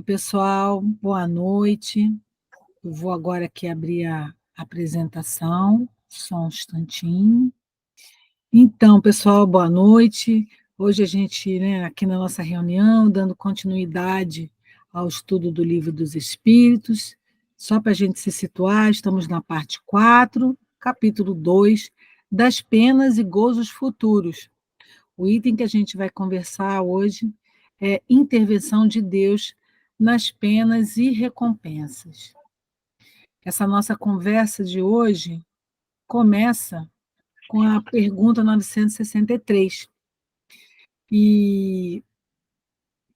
pessoal, boa noite. Eu vou agora aqui abrir a apresentação, só um instantinho. Então, pessoal, boa noite. Hoje a gente, aqui na nossa reunião, dando continuidade ao estudo do Livro dos Espíritos. Só para a gente se situar, estamos na parte 4, capítulo 2, das penas e gozos futuros. O item que a gente vai conversar hoje é intervenção de Deus nas penas e recompensas. Essa nossa conversa de hoje começa com a pergunta 963. E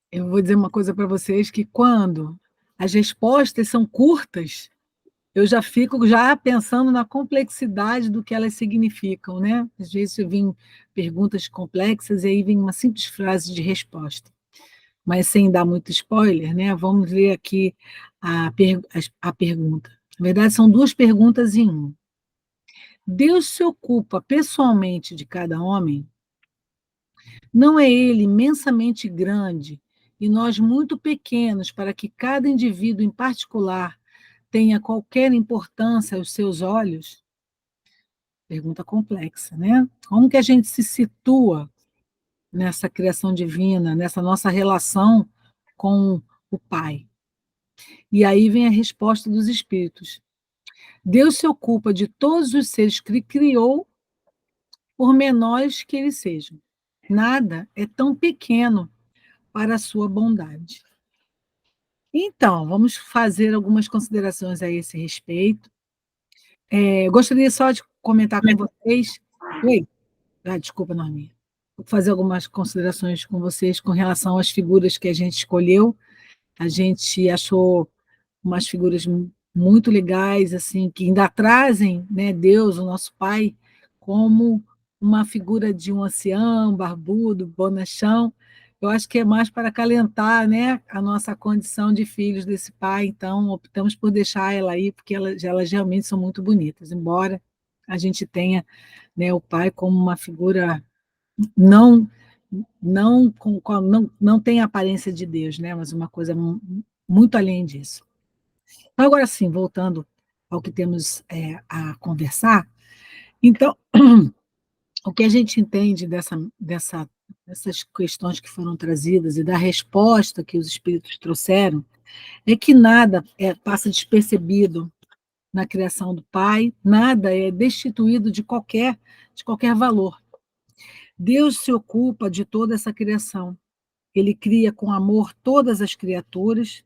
eu vou dizer uma coisa para vocês, que quando as respostas são curtas, eu já fico pensando na complexidade do que elas significam, né? Às vezes vem perguntas complexas e aí vem uma simples frase de resposta. Mas sem dar muito spoiler, né? Vamos ler aqui a pergunta. Na verdade, são duas perguntas em uma. Deus se ocupa pessoalmente de cada homem? Não é ele imensamente grande e nós muito pequenos para que cada indivíduo em particular tenha qualquer importância aos seus olhos? Pergunta complexa, né? Como que a gente se situa nessa criação divina, nessa nossa relação com o Pai? E aí vem a resposta dos espíritos. Deus se ocupa de todos os seres que criou, por menores que eles sejam. Nada é tão pequeno para a sua bondade. Então, vamos fazer algumas considerações a esse respeito. Gostaria só de comentar com vocês. Oi? Desculpa, Norminha. Vou fazer algumas considerações com vocês com relação às figuras que a gente escolheu. A gente achou umas figuras muito legais, assim, que ainda trazem, né, Deus, o nosso Pai, como uma figura de um ancião, barbudo, bonachão. Eu acho que é mais para acalentar, né, a nossa condição de filhos desse Pai, então optamos por deixar ela aí, porque elas realmente são muito bonitas, embora a gente tenha, né, o Pai como uma figura não não tem a aparência de Deus, né, mas uma coisa muito além disso. Agora sim, voltando ao que temos a conversar, então, o que a gente entende dessas questões que foram trazidas e da resposta que os espíritos trouxeram, é que nada passa despercebido na criação do Pai, nada é destituído de qualquer valor. Deus se ocupa de toda essa criação. Ele cria com amor todas as criaturas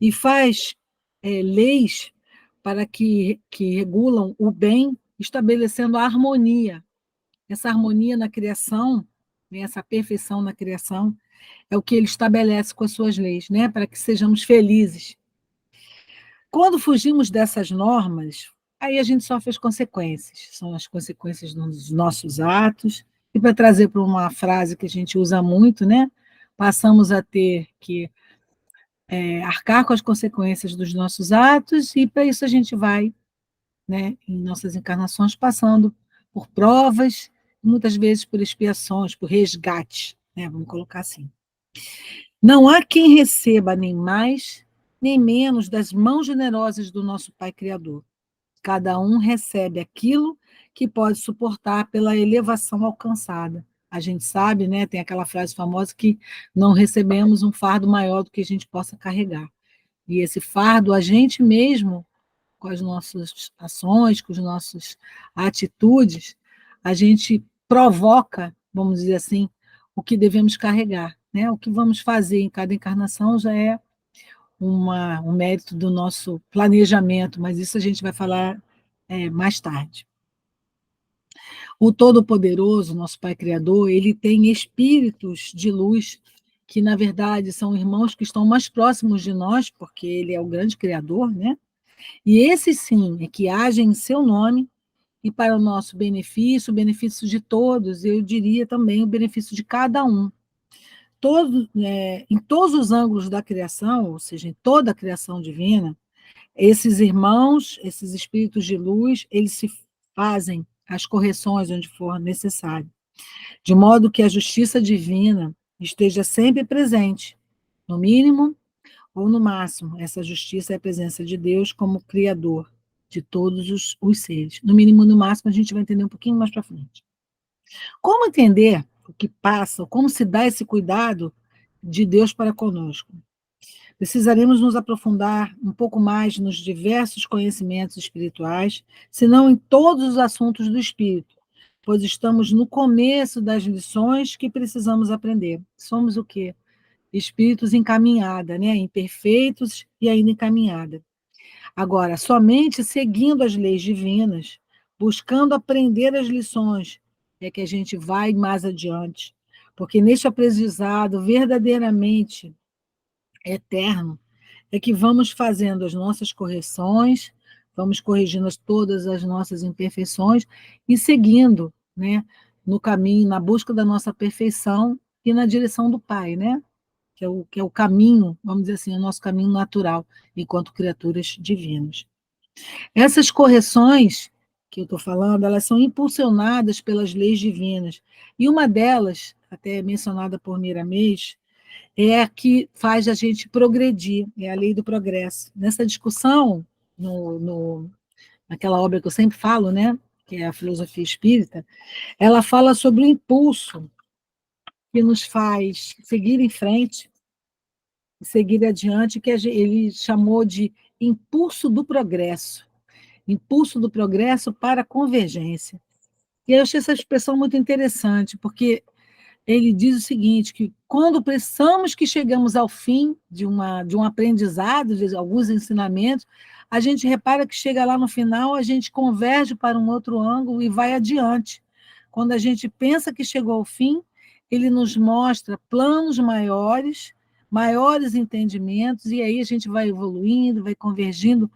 e faz leis para que regulam o bem, estabelecendo a harmonia. Essa harmonia na criação, né, essa perfeição na criação, é o que ele estabelece com as suas leis, né, para que sejamos felizes. Quando fugimos dessas normas, aí a gente sofre as consequências, são as consequências dos nossos atos, e para trazer para uma frase que a gente usa muito, né, passamos a ter que arcar com as consequências dos nossos atos, e para isso a gente vai, né, em nossas encarnações, passando por provas, muitas vezes por expiações, por resgates, né, vamos colocar assim. Não há quem receba nem mais, nem menos das mãos generosas do nosso Pai Criador. Cada um recebe aquilo que pode suportar pela elevação alcançada. A gente sabe, né, tem aquela frase famosa que não recebemos um fardo maior do que a gente possa carregar. E esse fardo, a gente mesmo, com as nossas ações, com as nossas atitudes, a gente provoca, vamos dizer assim, o que devemos carregar, né? O que vamos fazer em cada encarnação já é um mérito do nosso planejamento, mas isso a gente vai falar mais tarde. O Todo-Poderoso, nosso Pai Criador, ele tem espíritos de luz que, na verdade, são irmãos que estão mais próximos de nós, porque ele é o grande Criador, né? E esses, sim, é que agem em seu nome e para o nosso benefício, o benefício de todos, eu diria também o benefício de cada um. Em todos os ângulos da criação, ou seja, em toda a criação divina, esses irmãos, esses espíritos de luz, eles se fazem as correções onde for necessário, de modo que a justiça divina esteja sempre presente. No mínimo, ou no máximo, essa justiça é a presença de Deus como Criador de todos os seres. No mínimo, no máximo, a gente vai entender um pouquinho mais para frente. Como entender o que passa, como se dá esse cuidado de Deus para conosco? Precisaremos nos aprofundar um pouco mais nos diversos conhecimentos espirituais, se não em todos os assuntos do espírito, pois estamos no começo das lições que precisamos aprender. Somos o quê? Espíritos em caminhada, né? Imperfeitos e ainda em caminhada. Agora, somente seguindo as leis divinas, buscando aprender as lições, é que a gente vai mais adiante. Porque neste aprendizado verdadeiramente eterno, é que vamos fazendo as nossas correções, vamos corrigindo todas as nossas imperfeições e seguindo, né, no caminho, na busca da nossa perfeição e na direção do Pai, né? Que é o caminho, vamos dizer assim, o nosso caminho natural, enquanto criaturas divinas. Essas correções que eu estou falando, elas são impulsionadas pelas leis divinas. E uma delas, até mencionada por Miramês, é a que faz a gente progredir, é a lei do progresso. Nessa discussão, naquela obra que eu sempre falo, né, que é a filosofia espírita, ela fala sobre o impulso que nos faz seguir em frente, seguir adiante, que ele chamou de impulso do progresso para a convergência. E eu achei essa expressão muito interessante, porque ele diz o seguinte, que quando pensamos que chegamos ao fim de um aprendizado, de alguns ensinamentos, a gente repara que chega lá no final, a gente converge para um outro ângulo e vai adiante. Quando a gente pensa que chegou ao fim, ele nos mostra planos maiores, maiores entendimentos, e aí a gente vai evoluindo, vai convergindo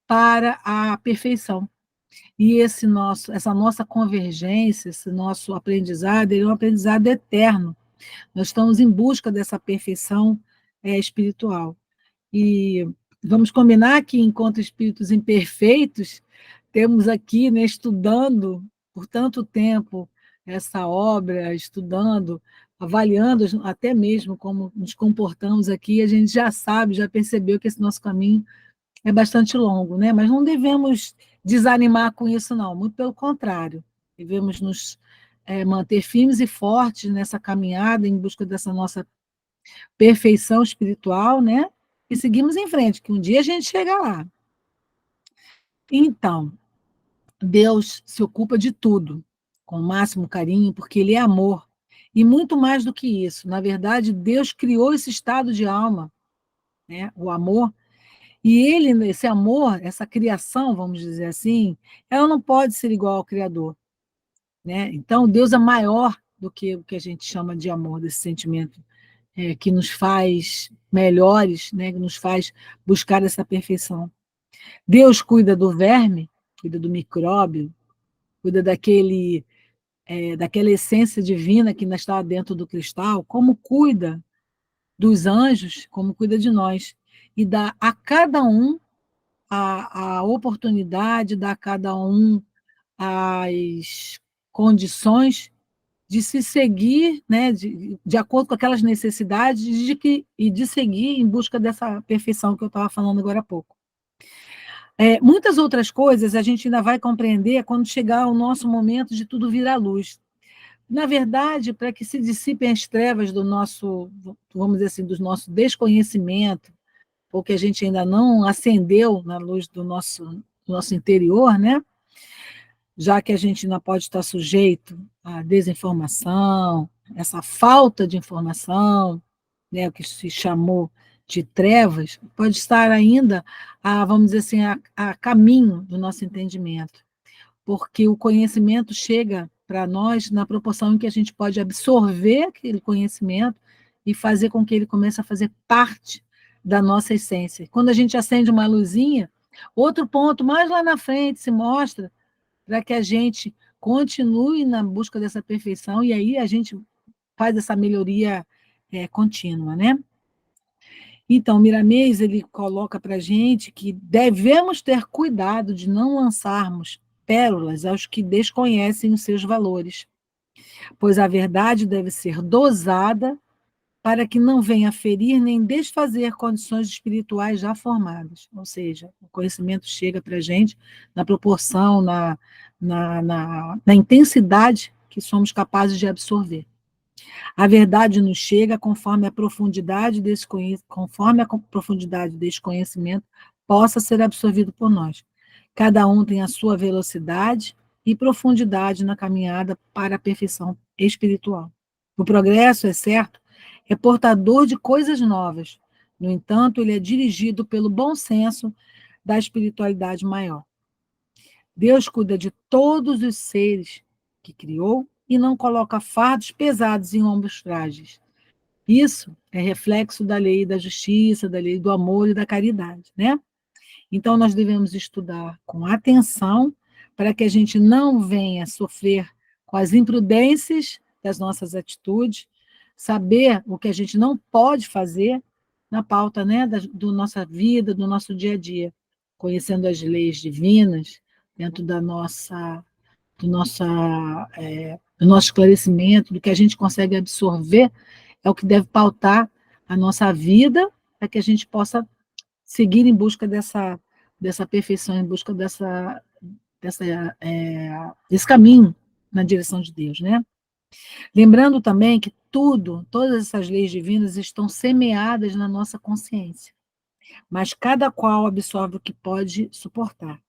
para a perfeição. E essa nossa convergência, esse nosso aprendizado, ele é um aprendizado eterno. Nós estamos em busca dessa perfeição espiritual. E vamos combinar que, enquanto espíritos imperfeitos, temos aqui, né, estudando por tanto tempo essa obra, estudando, avaliando até mesmo como nos comportamos aqui, a gente já sabe, já percebeu que esse nosso caminho é bastante longo, né? Mas não devemos desanimar com isso, não. Muito pelo contrário. Devemos nos manter firmes e fortes nessa caminhada em busca dessa nossa perfeição espiritual, né? E seguimos em frente, que um dia a gente chega lá. Então, Deus se ocupa de tudo, com o máximo carinho, porque Ele é amor. E muito mais do que isso. Na verdade, Deus criou esse estado de alma, né? O amor. E ele, esse amor, essa criação, vamos dizer assim, ela não pode ser igual ao Criador, né? Então, Deus é maior do que o que a gente chama de amor, desse sentimento que nos faz melhores, né? Que nos faz buscar essa perfeição. Deus cuida do verme, cuida do micróbio, cuida daquela essência divina que ainda está dentro do cristal, como cuida dos anjos, como cuida de nós, e dá a cada um a oportunidade, dá a cada um as condições de se seguir, né, de acordo com aquelas necessidades e de seguir em busca dessa perfeição que eu estava falando agora há pouco. Muitas outras coisas a gente ainda vai compreender quando chegar o nosso momento de tudo vir à luz. Na verdade, para que se dissipem as trevas do nosso, vamos dizer assim, do nosso desconhecimento, ou que a gente ainda não acendeu na luz do nosso interior, né? Já que a gente ainda pode estar sujeito à desinformação, essa falta de informação, né, o que se chamou de trevas, pode estar ainda, vamos dizer assim, a caminho do nosso entendimento, porque o conhecimento chega para nós na proporção em que a gente pode absorver aquele conhecimento e fazer com que ele comece a fazer parte da nossa essência. Quando a gente acende uma luzinha, outro ponto mais lá na frente se mostra para que a gente continue na busca dessa perfeição e aí a gente faz essa melhoria contínua, né? Então, Miramês, ele coloca para a gente que devemos ter cuidado de não lançarmos pérolas aos que desconhecem os seus valores, pois a verdade deve ser dosada para que não venha ferir nem desfazer condições espirituais já formadas. Ou seja, o conhecimento chega para a gente na proporção, na intensidade que somos capazes de absorver. A verdade nos chega conforme a profundidade desse conhecimento possa ser absorvido por nós. Cada um tem a sua velocidade e profundidade na caminhada para a perfeição espiritual. O progresso, é certo, é portador de coisas novas. No entanto, ele é dirigido pelo bom senso da espiritualidade maior. Deus cuida de todos os seres que criou e não coloca fardos pesados em ombros frágeis. Isso é reflexo da lei da justiça, da lei do amor e da caridade, né? Então, nós devemos estudar com atenção para que a gente não venha sofrer com as imprudências das nossas atitudes, saber o que a gente não pode fazer na pauta, né, da nossa vida, do nosso dia a dia, conhecendo as leis divinas dentro do nosso esclarecimento, do que a gente consegue absorver, é o que deve pautar a nossa vida, para que a gente possa seguir em busca dessa perfeição, em busca desse caminho na direção de Deus, né? Lembrando também que todas essas leis divinas estão semeadas na nossa consciência, mas cada qual absorve o que pode suportar.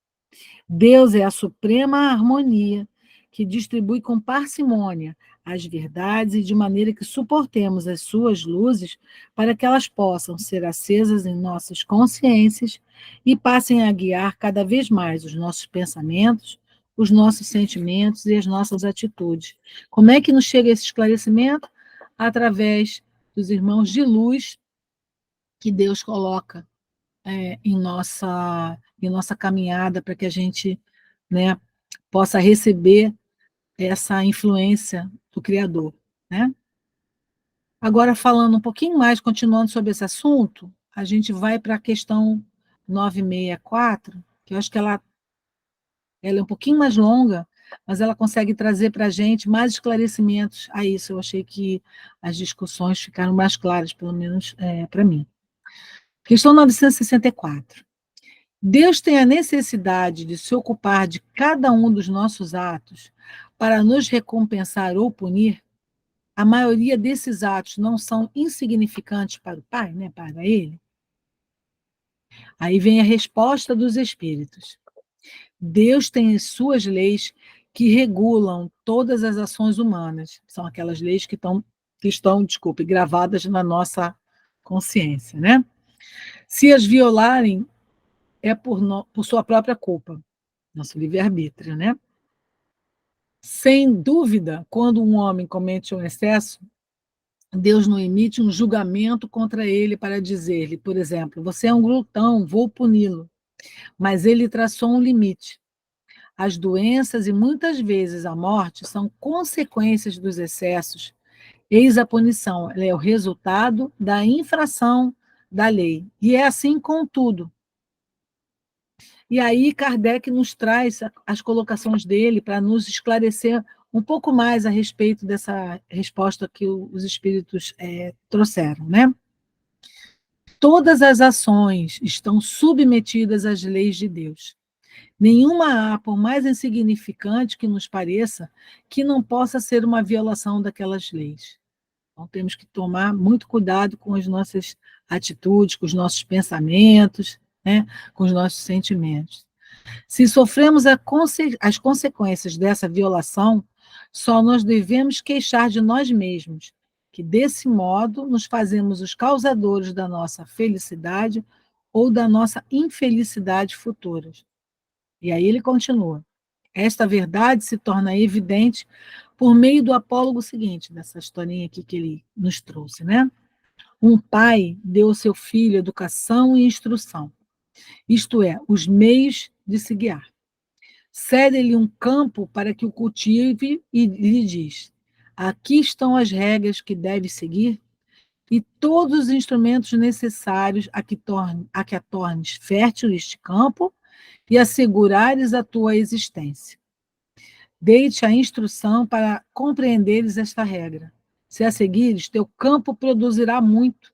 Deus é a suprema harmonia, que distribui com parcimônia as verdades e de maneira que suportemos as suas luzes para que elas possam ser acesas em nossas consciências e passem a guiar cada vez mais os nossos pensamentos, os nossos sentimentos e as nossas atitudes. Como é que nos chega esse esclarecimento? Através dos irmãos de luz que Deus coloca em nossa caminhada para que a gente, né, possa receber essa influência do Criador, né? Agora, falando um pouquinho mais, continuando sobre esse assunto, a gente vai para a questão 964, que eu acho que ela é um pouquinho mais longa, mas ela consegue trazer para a gente mais esclarecimentos a isso. Eu achei que as discussões ficaram mais claras, pelo menos para mim. Questão 964. Deus tem a necessidade de se ocupar de cada um dos nossos atos para nos recompensar ou punir. A maioria desses atos não são insignificantes para o Pai, né, para Ele. Aí vem a resposta dos Espíritos. Deus tem as suas leis que regulam todas as ações humanas. São aquelas leis que estão, desculpe, gravadas na nossa consciência, né? Se as violarem, é por sua própria culpa, nosso livre-arbítrio, né? Sem dúvida, quando um homem comete um excesso, Deus não emite um julgamento contra ele para dizer-lhe, por exemplo, você é um glutão, vou puni-lo. Mas ele traçou um limite. As doenças e muitas vezes a morte são consequências dos excessos. Eis a punição, ela é o resultado da infração da lei. E é assim com tudo. E aí Kardec nos traz as colocações dele para nos esclarecer um pouco mais a respeito dessa resposta que os espíritos trouxeram, né? Todas as ações estão submetidas às leis de Deus. Nenhuma há, por mais insignificante que nos pareça, que não possa ser uma violação daquelas leis. Então, temos que tomar muito cuidado com as nossas atitudes, com os nossos pensamentos, né? Com os nossos sentimentos. Se sofremos as consequências dessa violação, só nós devemos queixar de nós mesmos, que desse modo nos fazemos os causadores da nossa felicidade ou da nossa infelicidade futuras. E aí ele continua. Esta verdade se torna evidente por meio do apólogo seguinte, dessa historinha aqui que ele nos trouxe, né? Um pai deu ao seu filho educação e instrução, isto é, os meios de se guiar. Cede-lhe um campo para que o cultive e lhe diz: aqui estão as regras que deve seguir e todos os instrumentos necessários a que a tornes fértil este campo e assegurares a tua existência. Dei-te a instrução para compreenderes esta regra. Se a seguires, teu campo produzirá muito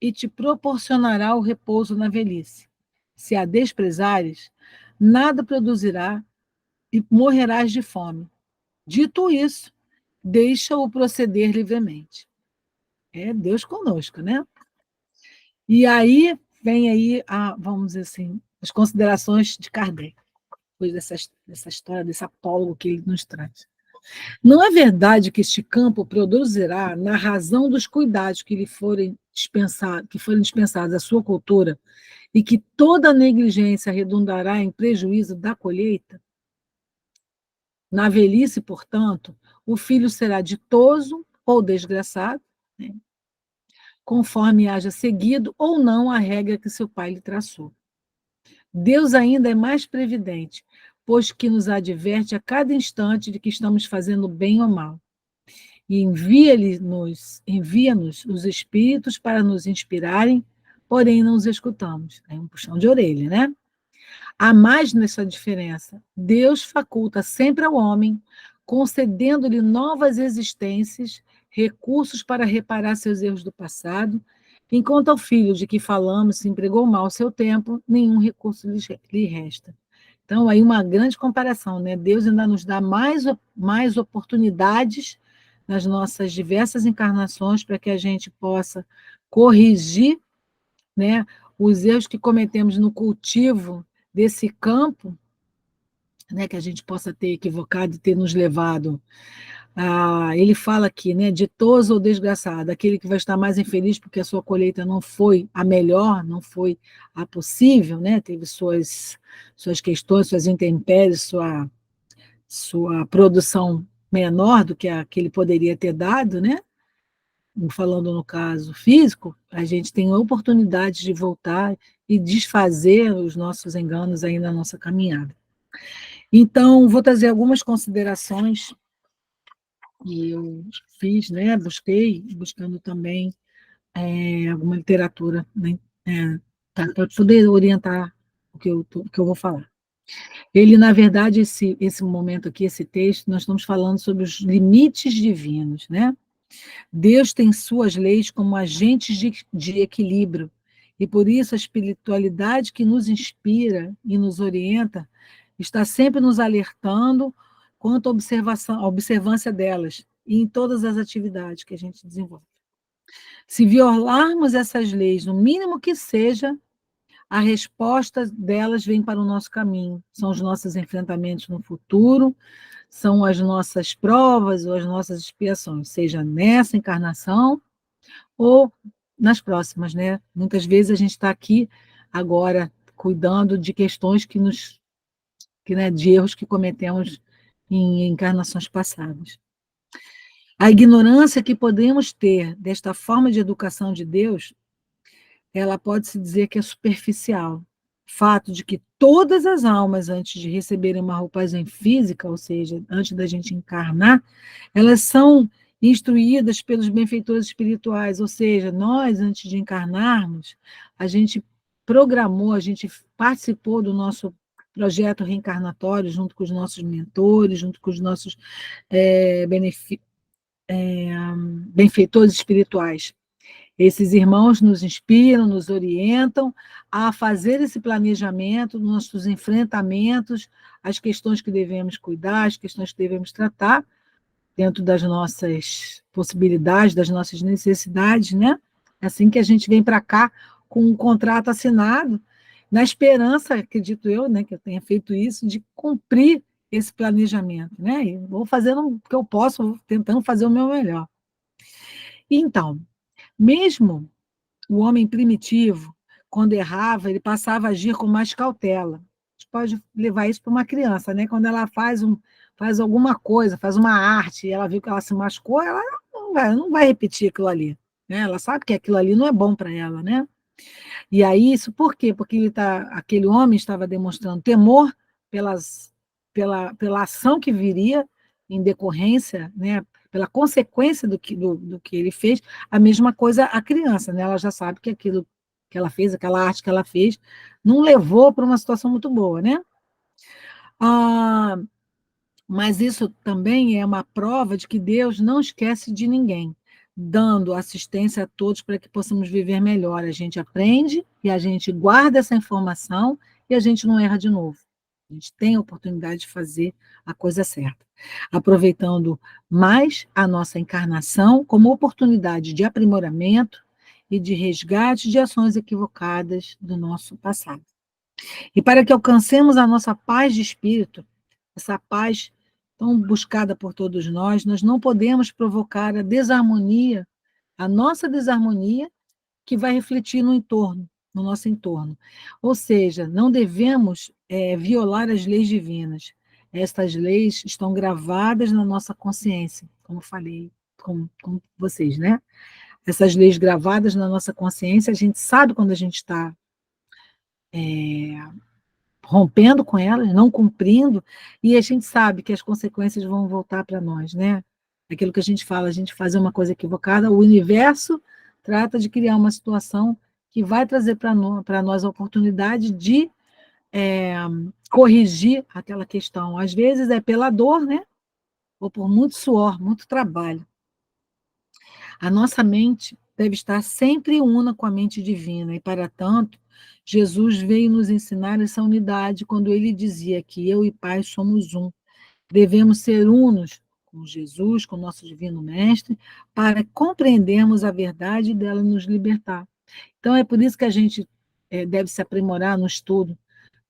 e te proporcionará o repouso na velhice. Se a desprezares, nada produzirá e morrerás de fome. Dito isso, deixa-o proceder livremente. É Deus conosco, né? E aí vem aí, vamos dizer assim, as considerações de Kardec, depois dessa história, desse apólogo que ele nos traz. Não é verdade que este campo produzirá, na razão dos cuidados que forem dispensados à sua cultura, e que toda negligência redundará em prejuízo da colheita? Na velhice, portanto, o filho será ditoso ou desgraçado, né, conforme haja seguido ou não a regra que seu pai lhe traçou. Deus ainda é mais previdente, pois que nos adverte a cada instante de que estamos fazendo bem ou mal. E envia-nos os espíritos para nos inspirarem, porém não os escutamos. É um puxão de orelha, né? Há mais nessa diferença. Deus faculta sempre ao homem, concedendo-lhe novas existências, recursos para reparar seus erros do passado, enquanto ao filho de que falamos se empregou mal seu tempo, nenhum recurso lhe resta. Então, aí uma grande comparação, né? Deus ainda nos dá mais oportunidades nas nossas diversas encarnações para que a gente possa corrigir, né, os erros que cometemos no cultivo desse campo, né, que a gente possa ter equivocado e ter nos levado a. Ele fala aqui, né, ditoso ou desgraçado, aquele que vai estar mais infeliz porque a sua colheita não foi a melhor, não foi a possível, né, teve suas questões, suas intempéries, sua produção menor do que a que ele poderia ter dado, né? Falando no caso físico, a gente tem a oportunidade de voltar e desfazer os nossos enganos aí na nossa caminhada. Então, vou trazer algumas considerações que eu fiz, né? Buscando também alguma literatura, né? Para poder orientar o que eu vou falar. Ele, na verdade, esse momento aqui, esse texto, nós estamos falando sobre os limites divinos, né? Deus tem suas leis como agentes de equilíbrio, e por isso a espiritualidade que nos inspira e nos orienta está sempre nos alertando quanto à observância delas e em todas as atividades que a gente desenvolve. Se violarmos essas leis, no mínimo que seja, a resposta delas vem para o nosso caminho. São os nossos enfrentamentos no futuro, são as nossas provas ou as nossas expiações, seja nessa encarnação ou nas próximas, né? Muitas vezes a gente está aqui agora cuidando de questões né, de erros que cometemos em encarnações passadas. A ignorância que podemos ter desta forma de educação de Deus, ela pode-se dizer que é superficial. Fato de que todas as almas, antes de receberem uma roupagem física, ou seja, antes da gente encarnar, elas são instruídas pelos benfeitores espirituais, ou seja, nós, antes de encarnarmos, a gente programou, a gente participou do nosso projeto reencarnatório, junto com os nossos mentores, junto com os nossos benfeitores espirituais. Esses irmãos nos inspiram, nos orientam a fazer esse planejamento, nossos enfrentamentos, as questões que devemos cuidar, as questões que devemos tratar, dentro das nossas possibilidades, das nossas necessidades, né? É assim que a gente vem para cá com um contrato assinado, na esperança, acredito eu, né, que eu tenha feito isso, de cumprir esse planejamento, né? E vou fazendo o que eu posso, vou tentando fazer o meu melhor. Então, mesmo o homem primitivo, quando errava, ele passava a agir com mais cautela. A gente pode levar isso para uma criança, né? Quando ela faz alguma coisa, faz uma arte, e ela viu que ela se machucou, ela não vai repetir aquilo ali. Né? Ela sabe que aquilo ali não é bom para ela, né? E aí, isso por quê? Porque aquele homem estava demonstrando temor pela ação que viria em decorrência, né? Pela consequência do que ele fez, a mesma coisa a criança, né? Ela já sabe que aquilo que ela fez, aquela arte que ela fez, não levou para uma situação muito boa, né? Mas isso também é uma prova de que Deus não esquece de ninguém. dando assistência a todos para que possamos viver melhor. A gente aprende e a gente guarda essa informação e a gente não erra de novo. A gente tem a oportunidade de fazer a coisa certa, aproveitando mais a nossa encarnação como oportunidade de aprimoramento e de resgate de ações equivocadas do nosso passado. E para que alcancemos a nossa paz de espírito, essa paz tão buscada por todos nós não podemos provocar a desarmonia, a nossa desarmonia, que vai refletir no entorno, no nosso entorno. Ou seja, não devemos violar as leis divinas. Estas leis estão gravadas na nossa consciência, como falei com vocês, né? Essas leis gravadas na nossa consciência, a gente sabe quando a gente está rompendo com elas, não cumprindo, e a gente sabe que as consequências vão voltar para nós, né? Aquilo que a gente fala, a gente fazer uma coisa equivocada, o universo trata de criar uma situação que vai trazer para nós a oportunidade de corrigir aquela questão. Às vezes é pela dor, né? Ou por muito suor, muito trabalho. A nossa mente deve estar sempre una com a mente divina, e para tanto, Jesus veio nos ensinar essa unidade quando ele dizia que eu e Pai somos um. Devemos ser unos com Jesus, com o nosso Divino Mestre, para compreendermos a verdade e dela nos libertar. Então, é por isso que a gente deve se aprimorar no estudo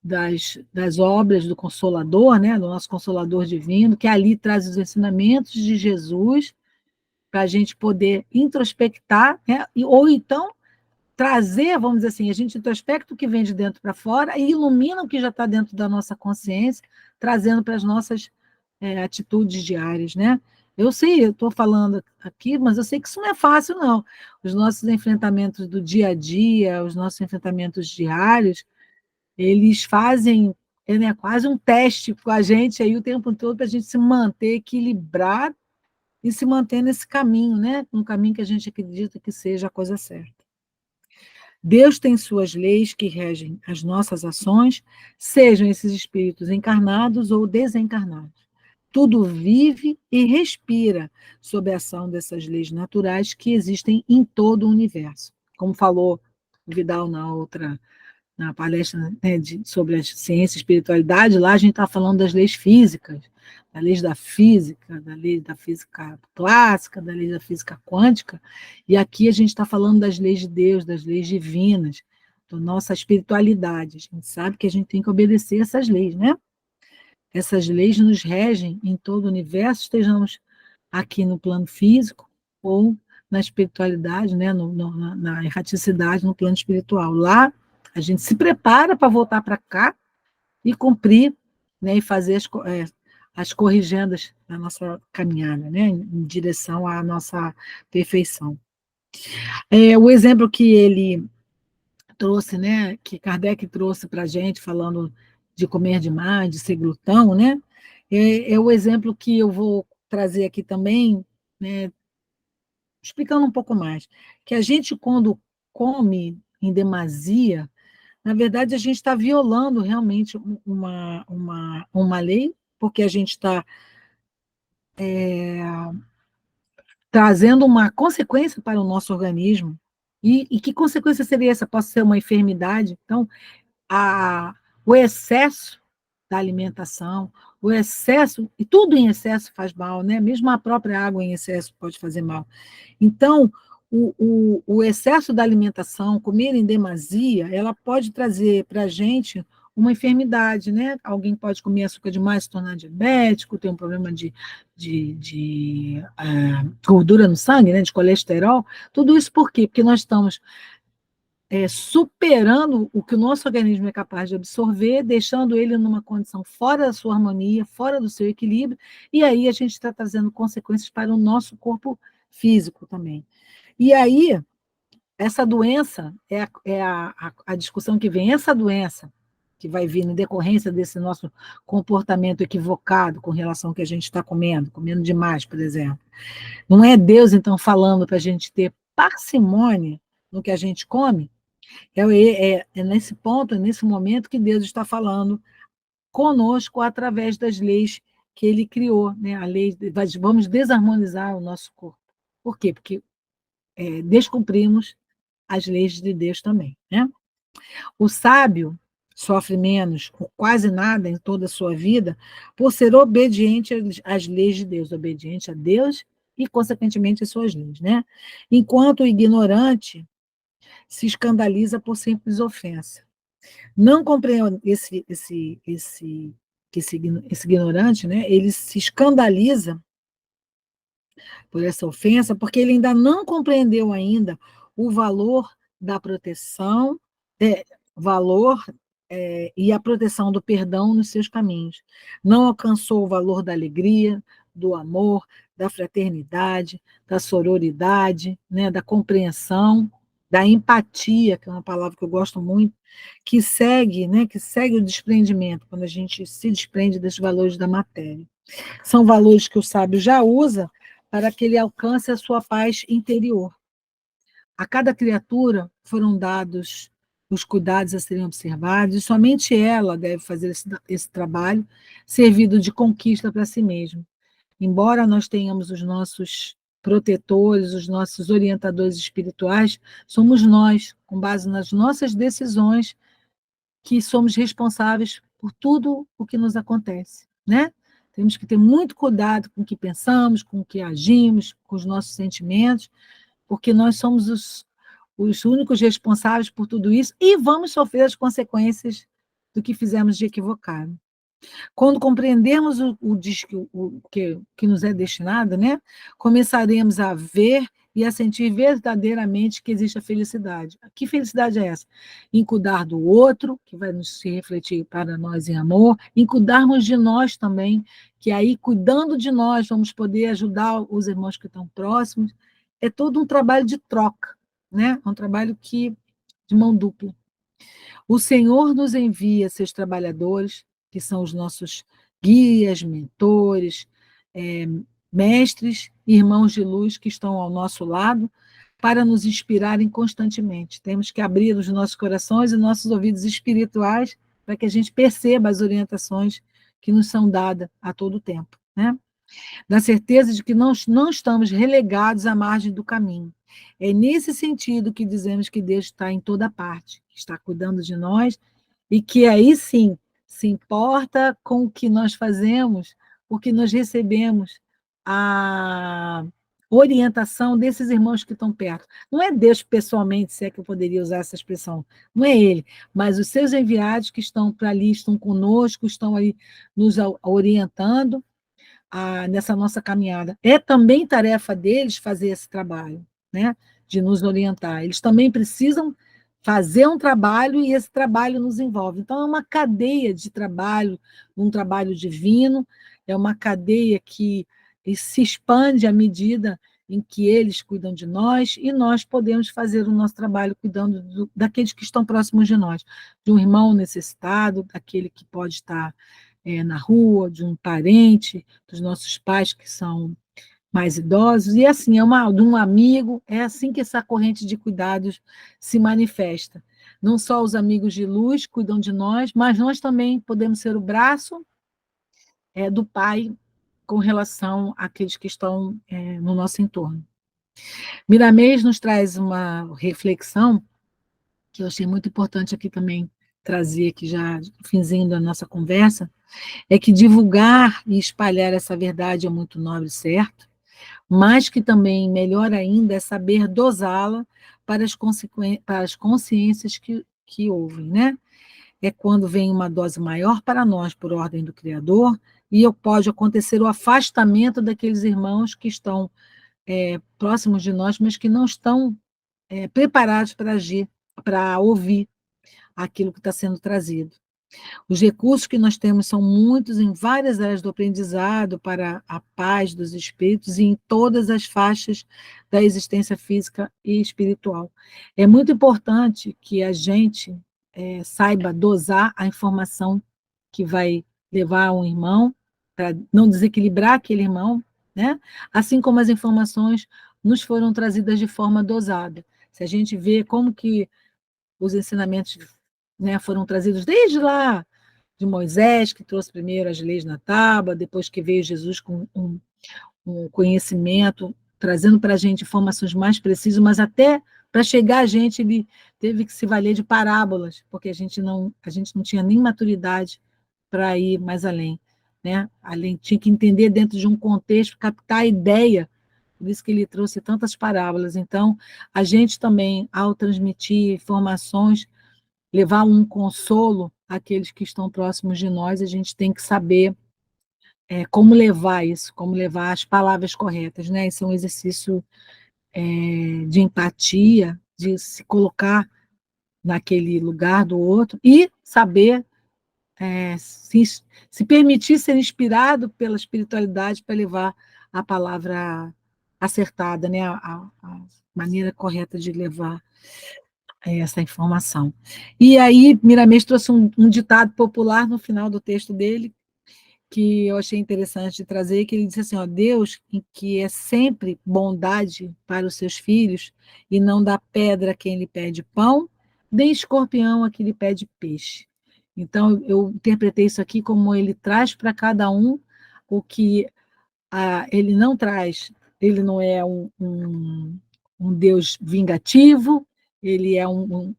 das obras do Consolador, né, do nosso Consolador Divino, que ali traz os ensinamentos de Jesus, para a gente poder introspectar, né, ou então trazer, vamos dizer assim, a gente introspecta o que vem de dentro para fora e ilumina o que já está dentro da nossa consciência, trazendo para as nossas atitudes diárias, né? Eu sei, eu estou falando aqui, mas eu sei que isso não é fácil, não. Os nossos enfrentamentos do dia a dia, os nossos enfrentamentos diários, eles fazem quase um teste com a gente aí o tempo todo para a gente se manter equilibrado e se manter nesse caminho, né? Um caminho que a gente acredita que seja a coisa certa. Deus tem suas leis que regem as nossas ações, sejam esses espíritos encarnados ou desencarnados. Tudo vive e respira sob a ação dessas leis naturais que existem em todo o universo. Como falou o Vidal na palestra, né, sobre a ciência e espiritualidade, lá a gente está falando das leis físicas, da lei da física clássica, da lei da física quântica, e aqui a gente está falando das leis de Deus, das leis divinas, da nossa espiritualidade. A gente sabe que a gente tem que obedecer essas leis, né? Essas leis nos regem em todo o universo, estejamos aqui no plano físico ou na espiritualidade, né? Na erraticidade, no plano espiritual. Lá a gente se prepara para voltar para cá e cumprir, né, e fazer as corrigendas da nossa caminhada, né, em direção à nossa perfeição. O exemplo que ele trouxe, né, que Kardec trouxe para a gente, falando de comer demais, de ser glutão, né, é o exemplo que eu vou trazer aqui também, né, explicando um pouco mais, que a gente, quando come em demasia, na verdade, a gente está violando realmente uma lei, porque a gente está trazendo uma consequência para o nosso organismo. E que consequência seria essa? Pode ser uma enfermidade? Então, o excesso da alimentação, o excesso, e tudo em excesso faz mal, né? Mesmo a própria água em excesso pode fazer mal. Então, o excesso da alimentação, comer em demasia, ela pode trazer para a gente uma enfermidade, né? Alguém pode comer açúcar demais, se tornar diabético, ter um problema de gordura no sangue, né? De colesterol. Tudo isso por quê? Porque nós estamos superando o que o nosso organismo é capaz de absorver, deixando ele numa condição fora da sua harmonia, fora do seu equilíbrio, e aí a gente está trazendo consequências para o nosso corpo físico também. E aí, essa doença, a discussão que vem, essa doença que vai vir em decorrência desse nosso comportamento equivocado com relação ao que a gente está comendo demais, por exemplo. Não é Deus, então, falando para a gente ter parcimônia no que a gente come? É nesse ponto, é nesse momento que Deus está falando conosco através das leis que ele criou, né? A lei, vamos desarmonizar o nosso corpo. Por quê? Porque descumprimos as leis de Deus também, né? O sábio sofre menos, ou quase nada em toda a sua vida, por ser obediente às leis de Deus, obediente a Deus e, consequentemente, às suas leis, né? Enquanto o ignorante se escandaliza por simples ofensa. Não compreende esse ignorante, né? Ele se escandaliza por essa ofensa, porque ele ainda não compreendeu ainda o valor da proteção, é, valor e a proteção do perdão nos seus caminhos. Não alcançou o valor da alegria, do amor, da fraternidade, da sororidade, né, da compreensão, da empatia, que é uma palavra que eu gosto muito, que segue, né, que segue o desprendimento, quando a gente se desprende dos valores da matéria. São valores que o sábio já usa para que ele alcance a sua paz interior. A cada criatura foram dados os cuidados a serem observados, e somente ela deve fazer esse trabalho, servido de conquista para si mesma. Embora nós tenhamos os nossos protetores, os nossos orientadores espirituais, somos nós, com base nas nossas decisões, que somos responsáveis por tudo o que nos acontece, né? Temos que ter muito cuidado com o que pensamos, com o que agimos, com os nossos sentimentos, porque nós somos os únicos responsáveis por tudo isso e vamos sofrer as consequências do que fizemos de equivocado. Quando compreendermos que nos é destinado, né, começaremos a ver e a sentir verdadeiramente que existe a felicidade. Que felicidade é essa? Em cuidar do outro, que vai nos se refletir para nós em amor, em cuidarmos de nós também, que aí, cuidando de nós, vamos poder ajudar os irmãos que estão próximos. É todo um trabalho de troca, né? É um trabalho de mão dupla. O Senhor nos envia seus trabalhadores, que são os nossos guias, mentores, mestres, irmãos de luz que estão ao nosso lado, para nos inspirarem constantemente. Temos que abrir os nossos corações e nossos ouvidos espirituais para que a gente perceba as orientações que nos são dadas a todo tempo, né? Na certeza de que não estamos relegados à margem do caminho. É nesse sentido que dizemos que Deus está em toda parte, que está cuidando de nós, e que aí sim se importa com o que nós fazemos, porque nós recebemos a orientação desses irmãos que estão perto. Não é Deus pessoalmente, se é que eu poderia usar essa expressão, não é Ele, mas os seus enviados que estão para ali, estão conosco, estão ali nos orientando, nessa nossa caminhada. É também tarefa deles fazer esse trabalho, né? De nos orientar. Eles também precisam fazer um trabalho e esse trabalho nos envolve. Então, é uma cadeia de trabalho, um trabalho divino, é uma cadeia que se expande à medida em que eles cuidam de nós e nós podemos fazer o nosso trabalho cuidando daqueles que estão próximos de nós, de um irmão necessitado, daquele que pode estar na rua, de um parente, dos nossos pais que são mais idosos, e assim, de um amigo, é assim que essa corrente de cuidados se manifesta. Não só os amigos de luz cuidam de nós, mas nós também podemos ser o braço do Pai com relação àqueles que estão no nosso entorno. Miramês nos traz uma reflexão que eu achei muito importante aqui também trazer, aqui já finzinho da nossa conversa, é que divulgar e espalhar essa verdade é muito nobre, certo? Mas que também, melhor ainda, é saber dosá-la para as consciências que ouvem, né? É quando vem uma dose maior para nós, por ordem do Criador, e pode acontecer o afastamento daqueles irmãos que estão próximos de nós, mas que não estão preparados para agir, para ouvir aquilo que está sendo trazido. Os recursos que nós temos são muitos em várias áreas do aprendizado para a paz dos espíritos e em todas as faixas da existência física e espiritual. É muito importante que a gente saiba dosar a informação que vai levar um irmão, para não desequilibrar aquele irmão, né? Assim como as informações nos foram trazidas de forma dosada. Se a gente vê como que os ensinamentos, né, foram trazidos desde lá, de Moisés, que trouxe primeiro as leis na tábua, depois que veio Jesus com um conhecimento trazendo para a gente informações mais precisas, mas até para chegar a gente, ele teve que se valer de parábolas, porque a gente não tinha nem maturidade para ir mais além, né? Além, tinha que entender dentro de um contexto, captar a ideia, por isso que ele trouxe tantas parábolas. Então, a gente também, ao transmitir informações, levar um consolo àqueles que estão próximos de nós, a gente tem que saber como levar isso, como levar as palavras corretas, né? Esse é um exercício de empatia, de se colocar naquele lugar do outro e saber se permitir ser inspirado pela espiritualidade para levar a palavra acertada, né? A maneira correta de levar essa informação. E aí, Miramês trouxe um ditado popular no final do texto dele, que eu achei interessante de trazer, que ele disse assim, ó, Deus, que é sempre bondade para os seus filhos, e não dá pedra a quem lhe pede pão, nem escorpião a quem lhe pede peixe. Então, eu interpretei isso aqui como ele traz para cada um o que ele não traz, ele não é um Deus vingativo, ele é um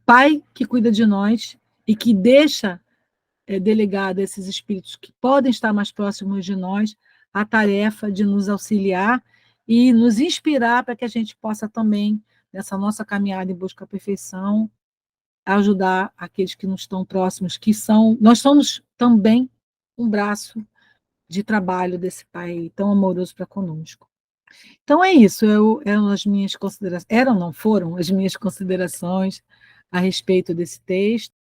pai que cuida de nós e que deixa delegado a esses espíritos que podem estar mais próximos de nós a tarefa de nos auxiliar e nos inspirar para que a gente possa também, nessa nossa caminhada em busca da perfeição, ajudar aqueles que não estão próximos, nós somos também um braço de trabalho desse Pai tão amoroso para conosco. Então é isso, eram as minhas considerações, não foram as minhas considerações a respeito desse texto.